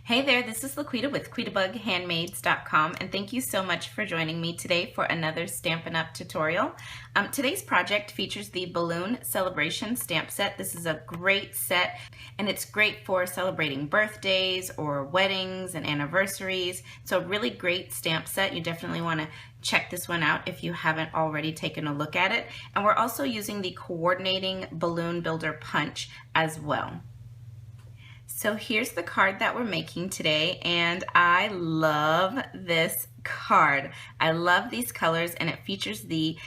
Hey there, this is LaQuita with QuitaBugHandmades.com, and thank you so much for joining me today for another Stampin' Up! Tutorial. Today's project features the Balloon Sale-A-Bration stamp set. This is a great set, and it's great for celebrating birthdays or weddings and anniversaries. So a really great stamp set. You definitely want to check this one out if you haven't already taken a look at it. And we're also using the coordinating balloon builder punch as well. So here's the card that we're making today, and I love this card. I love these colors, and it features the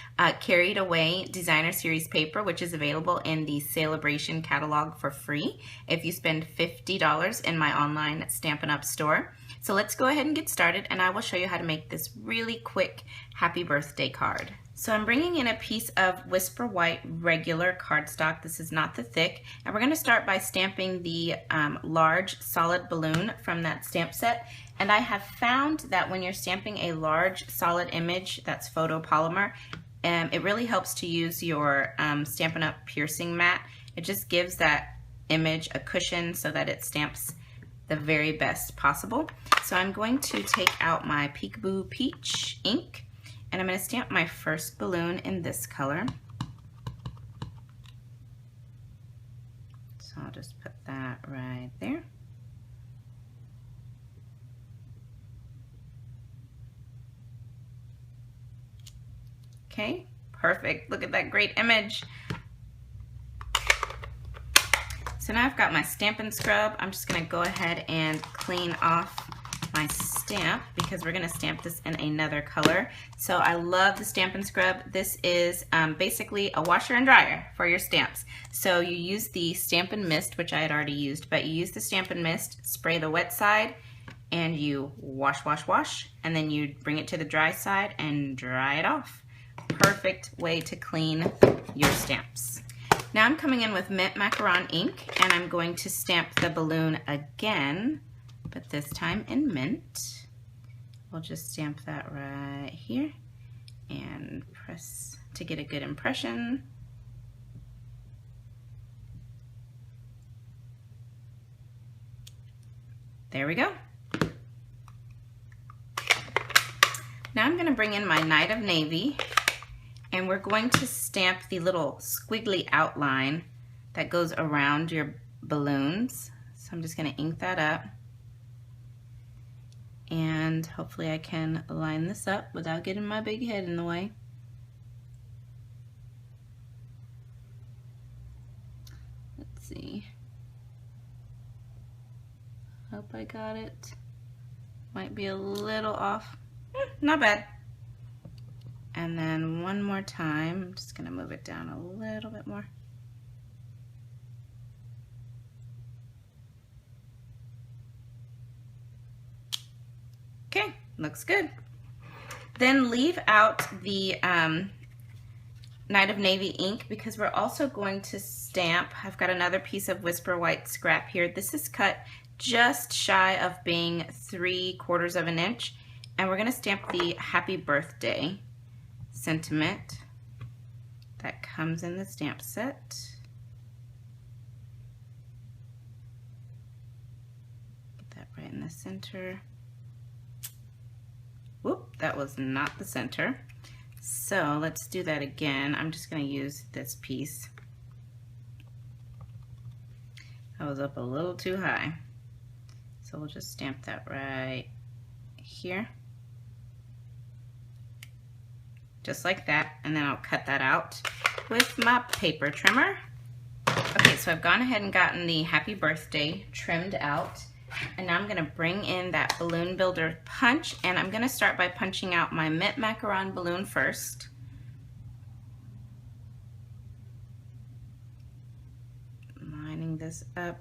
Carried Away Designer Series paper, which is available in the Sale-A-Bration catalog for free if you spend $50 in my online Stampin' Up! Store. So let's go ahead and get started, and I will show you how to make this really quick happy birthday card. So I'm bringing in a piece of Whisper White regular cardstock. This is not the thick. And we're going to start by stamping the large solid balloon from that stamp set. And I have found that when you're stamping a large solid image that's photopolymer, it really helps to use your Stampin' Up! Piercing mat. It just gives that image a cushion so that it stamps the very best possible. So I'm going to take out my Peekaboo Peach ink, and I'm going to stamp my first balloon in this color. So I'll just put that right there. Okay, perfect. Look at that great image. So now I've got my Stampin' scrub. I'm just going to go ahead and clean off my stamp because we're going to stamp this in another color. So I love the Stampin' scrub. This is basically a washer and dryer for your stamps. So you use the Stampin' mist, which I had already used, but you use the Stampin' mist, spray the wet side, and you wash, wash, wash, and then you bring it to the dry side and dry it off. Perfect way to clean your stamps. Now I'm coming in with mint macaron ink, and I'm going to stamp the balloon again, but this time in mint. We'll just stamp that right here and press to get a good impression. There we go. Now I'm going to bring in my Night of Navy, and we're going to stamp the little squiggly outline that goes around your balloons. So I'm just going to ink that up. And hopefully I can line this up without getting my big head in the way. Let's see. Hope I got it. Might be a little off. Not bad. And then one more time, I'm just going to move it down a little bit more. Okay, looks good. Then leave out the Night of Navy ink because we're also going to stamp. I've got another piece of Whisper White scrap here. This is cut just shy of being 3/4 of an inch, and we're going to stamp the Happy Birthday sentiment that comes in the stamp set. Get that right in the center. Whoop, that was not the center. So let's do that again. I'm just going to use this piece. I was up a little too high. So we'll just stamp that right here. Just like that, and then I'll cut that out with my paper trimmer. Okay, so I've gone ahead and gotten the Happy Birthday trimmed out, and now I'm going to bring in that balloon builder punch, and I'm going to start by punching out my mint macaron balloon first. Lining this up.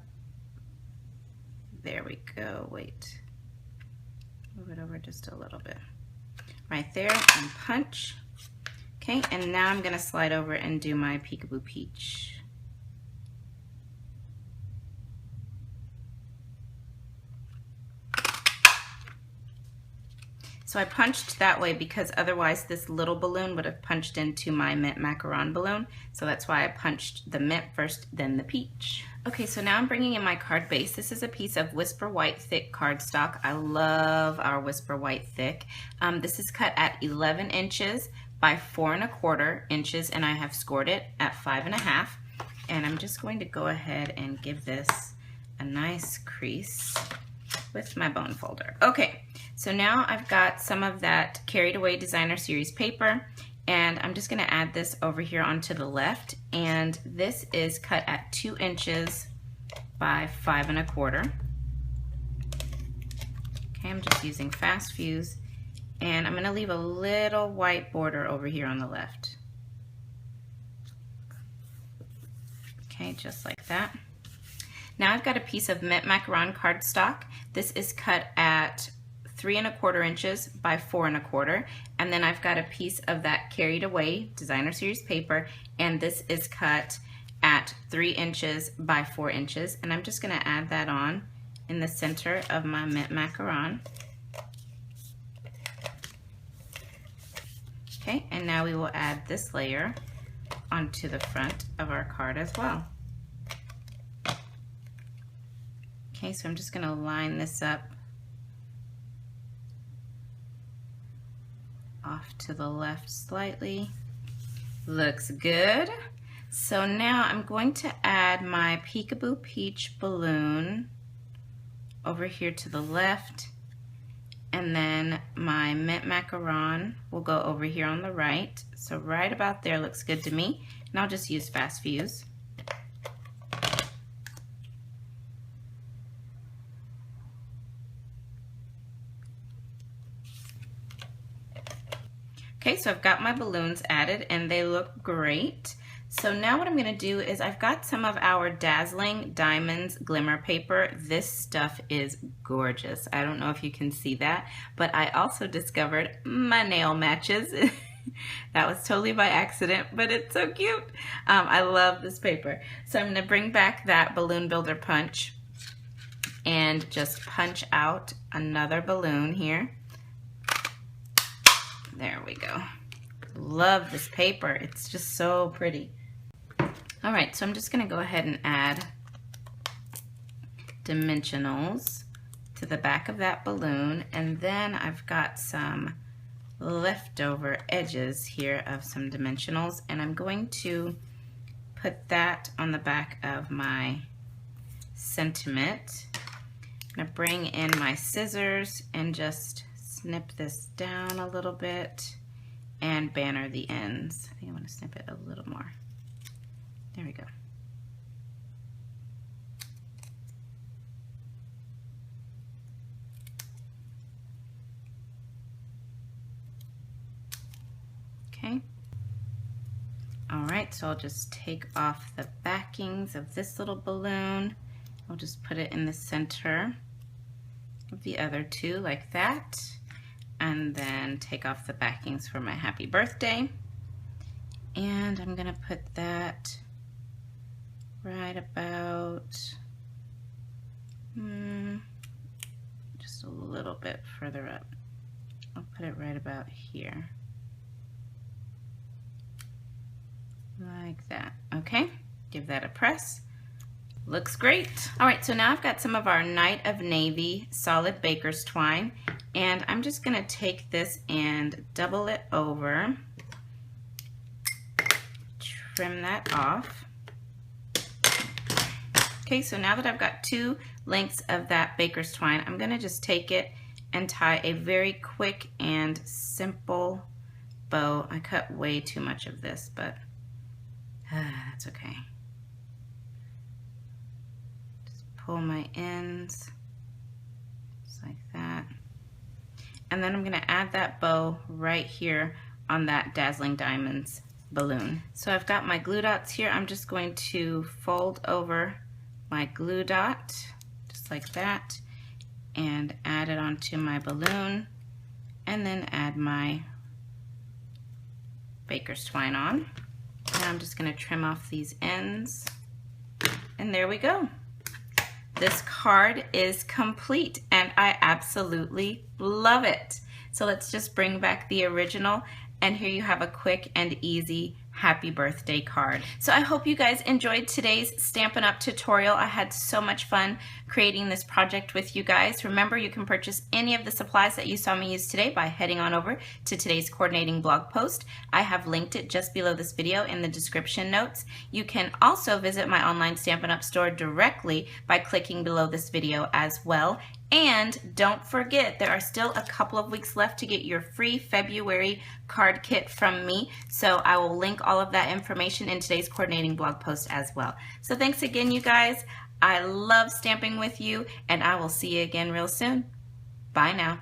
There we go. Wait. Move it over just a little bit. Right there, and punch. Okay, and now I'm going to slide over and do my Peekaboo Peach. So So I punched that way because otherwise this little balloon would have punched into my mint macaron balloon. So that's why I punched the mint first, then the peach. Okay, so now I'm bringing in my card base. This is a piece of Whisper White Thick cardstock. I love our Whisper White Thick. This is cut at 11 inches by 4¼ inches, and I have scored it at 5½. And I'm just going to go ahead and give this a nice crease with my bone folder. Okay, so now I've got some of that Carried Away Designer Series paper, and I'm just going to add this over here onto the left, and this is cut at 2 inches by 5¼ Okay, I'm just using fast fuse, and I'm going to leave a little white border over here on the left. Okay, just like that. Now I've got a piece of mint macaron cardstock. This is cut at 3¼ inches by 4¼ and then I've got a piece of that Carried Away Designer Series paper, and this is cut at 3 inches by 4 inches, and I'm just going to add that on in the center of my mint macaron. Okay, and now we will add this layer onto the front of our card as well. Okay, so I'm just going to line this up off to the left slightly. Looks good. So now I'm going to add my Peekaboo Peach balloon over here to the left, and then my mint macaron will go over here on the right. So right about there looks good to me, and I'll just use fast fuse. Okay, so I've got my balloons added and they look great. So now what I'm going to do is I've got some of our Dazzling Diamonds glimmer paper. This stuff is gorgeous. I don't know if you can see that, but I also discovered my nail matches. That was totally by accident, but it's so cute. I love this paper. So I'm going to bring back that balloon builder punch and just punch out another balloon here. There we go. Love this paper. It's just so pretty. All right, so I'm just going to go ahead and add dimensionals to the back of that balloon, and then I've got some leftover edges here of some dimensionals, and I'm going to put that on the back of my sentiment. I'm going to bring in my scissors and just snip this down a little bit and banner the ends. I think I'm going to snip it a little more. There we go. Okay. All right, so I'll just take off the backings of this little balloon. I'll just put it in the center of the other two like that, and then take off the backings for my happy birthday. And I'm gonna put that right about just a little bit further up. I'll put it right about here, like that. Okay, give that a press. Looks great. All right, so now I've got some of our Night of Navy solid baker's twine, and I'm just gonna take this and double it over, trim that off. Okay, so now that I've got 2 lengths of that baker's twine, I'm gonna just take it and tie a very quick and simple bow. I cut way too much of this, but that's okay. Pull my ends just like that, and then I'm going to add that bow right here on that Dazzling Diamonds balloon. So I've got my glue dots here. I'm just going to fold over my glue dot just like that and add it onto my balloon, and then add my baker's twine on. Now I'm just going to trim off these ends, and there we go. This card is complete and I absolutely love it. So let's just bring back the original, and here you have a quick and easy happy birthday card. So I hope you guys enjoyed today's Stampin' Up! Tutorial. I had so much fun creating this project with you guys. Remember, you can purchase any of the supplies that you saw me use today by heading on over to today's coordinating blog post. I have linked it just below this video in the description notes. You can also visit my online Stampin' Up! Store directly by clicking below this video as well. And don't forget, there are still a couple of weeks left to get your free February card kit from me. So I will link all of that information in today's coordinating blog post as well. So thanks again, you guys. I love stamping with you, and I will see you again real soon. Bye now.